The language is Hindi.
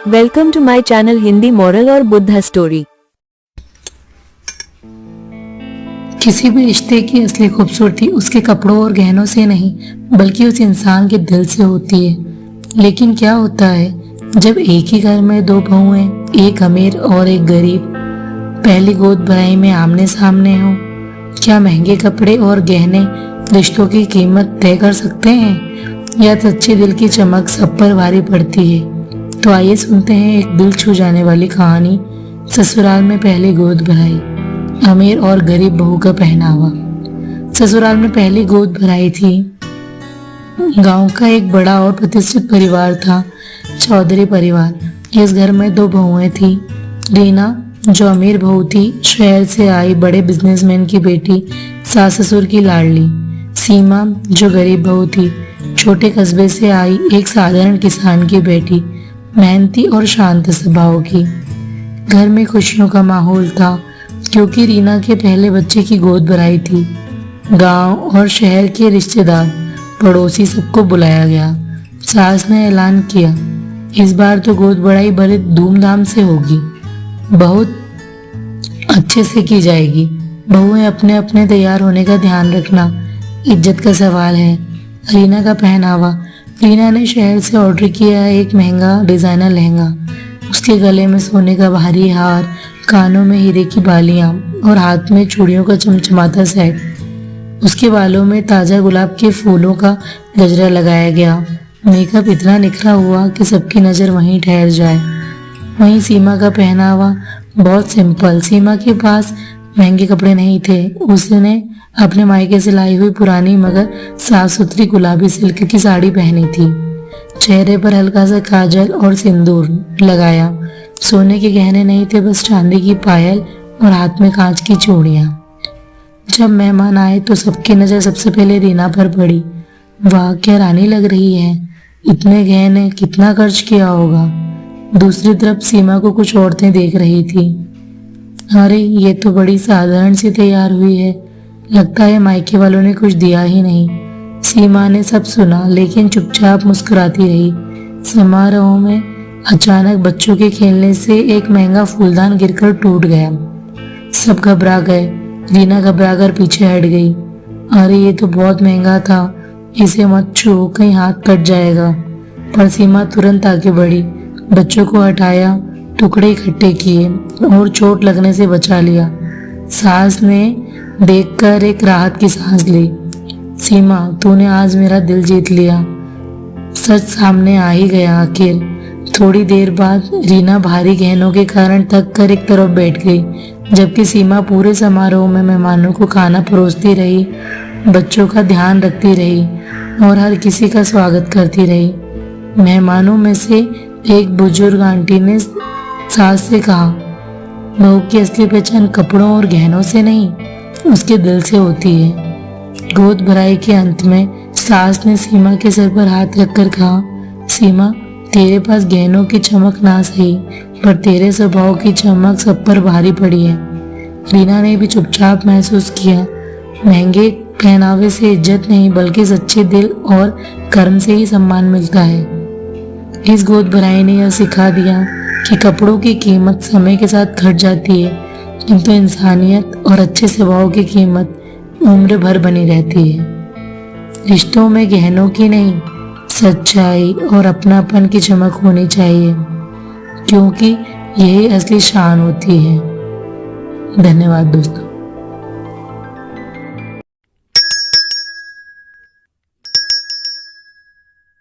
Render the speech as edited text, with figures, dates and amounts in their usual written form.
Welcome to my channel Hindi moral और बुद्धा स्टोरी। किसी भी रिश्ते की असली खूबसूरती उसके कपड़ों और गहनों से नहीं बल्कि उस इंसान के दिल से होती है। लेकिन क्या होता है जब एक ही घर में दो बहुएं, एक अमीर और एक गरीब, पहली गोद भराई में आमने सामने हो? क्या महंगे कपड़े और गहने रिश्तों की कीमत तय कर सकते हैं या सच्चे दिल की चमक सब पर भारी पड़ती है? तो आइए सुनते हैं एक दिल छू जाने वाली कहानी, ससुराल में पहली गोद भराई, अमीर और गरीब बहू का पहनावा। ससुराल में पहली गोद भराई थी। गांव का एक बड़ा और प्रतिष्ठित परिवार था, चौधरी परिवार। इस घर में दो बहुएं थी। रीना जो अमीर बहू थी, शहर से आई बड़े बिजनेसमैन की बेटी, सास ससुर की लाडली। सीमा जो गरीब बहू थी, छोटे कस्बे से आई एक साधारण किसान की बेटी, मेहनती और शांत स्वभाव की। घर में खुशियों का माहौल था क्योंकि रीना के पहले बच्चे की गोद भराई थी। गांव और शहर के रिश्तेदार, पड़ोसी सबको बुलाया गया। सास ने ऐलान किया, इस बार तो गोद भराई बड़े धूमधाम से होगी, बहुत अच्छे से की जाएगी। बहुएं अपने अपने तैयार होने का ध्यान रखना, इज्जत का सवाल है। रीना का पहनावा। रीना ने शहर से ऑर्डर किया एक महंगा डिजाइनर लहंगा। उसके गले में सोने का भारी हार, कानों में हीरे की बालियां और हाथ में चूड़ियों का चमचमाता सेट। उसके बालों में ताजा गुलाब के फूलों का गजरा लगाया गया। मेकअप इतना निखरा हुआ कि सबकी नजर वहीं ठहर जाए। वहीं सीमा का पहनावा बहुत सिंपल। सीमा के पास महंगे कपड़े नहीं थे। उसने अपने मायके से लाई हुई पुरानी मगर साफ सुथरी गुलाबी सिल्क की साड़ी पहनी थी। चेहरे पर हल्का सा काजल और सिंदूर लगाया। सोने के गहने नहीं थे, बस चांदी की पायल और हाथ में कांच की चूड़ियां। जब मेहमान आए तो सबकी नजर सबसे पहले रीना पर पड़ी। वाह, क्या रानी लग रही है, इतने गहने, कितना खर्च किया होगा। दूसरी तरफ सीमा को कुछ औरतें देख रही थी। अरे ये तो बड़ी साधारण सी तैयार हुई है, लगता है मायके वालों ने कुछ दिया ही नहीं। सीमा ने सब सुना लेकिन चुपचाप मुस्कुराती रही। समारोह में अचानक बच्चों के खेलने से एक महंगा फूलदान गिरकर टूट गया। सब घबरा गए। रीना घबराकर पीछे हट गई। अरे ये तो बहुत महंगा था, इसे मत छू, कहीं हाथ कट जाएगा। पर सीमा तुरंत आगे बढ़ी, बच्चों को हटाया, टुकड़े इकट्ठे किए और चोट लगने से बचा लिया। सास ने देखकर एक राहत की सांस ली। सीमा, तूने आज मेरा दिल जीत लिया। सच सामने आ ही गया आखिर। थोड़ी देर बाद रीना भारी गहनों के कारण थक कर एक तरफ बैठ गई, जबकि सीमा पूरे समारोह में मेहमानों को खाना परोसती रही, बच्चों का ध्यान रखती रही और हर किसी का स्वागत करती रही। मेहमानों में से एक बुजुर्ग आंटी ने सास से कहा, बहू की असली पहचान कपड़ों और गहनों से नहीं, उसके दिल से होती है। गोद भराई के अंत में सास ने सीमा के सर पर हाथ रखकर कहा, सीमा, तेरे पास गहनों की चमक ना सही, पर तेरे स्वभाव की चमक सब पर भारी पड़ी है। रीना ने भी चुपचाप महसूस किया, महंगे पहनावे से इज्जत नहीं बल्कि सच्चे दिल और कर्म से ही सम्मान मिलता है। इस गोद भराई ने यह सिखा दिया कि कपड़ों की कीमत समय के साथ घट जाती है, किंतु इंसानियत और अच्छे स्वभाव की कीमत उम्र भर बनी रहती है। रिश्तों में गहनों की नहीं, सच्चाई और अपनापन की चमक होनी चाहिए, क्योंकि यही असली शान होती है। धन्यवाद दोस्तों।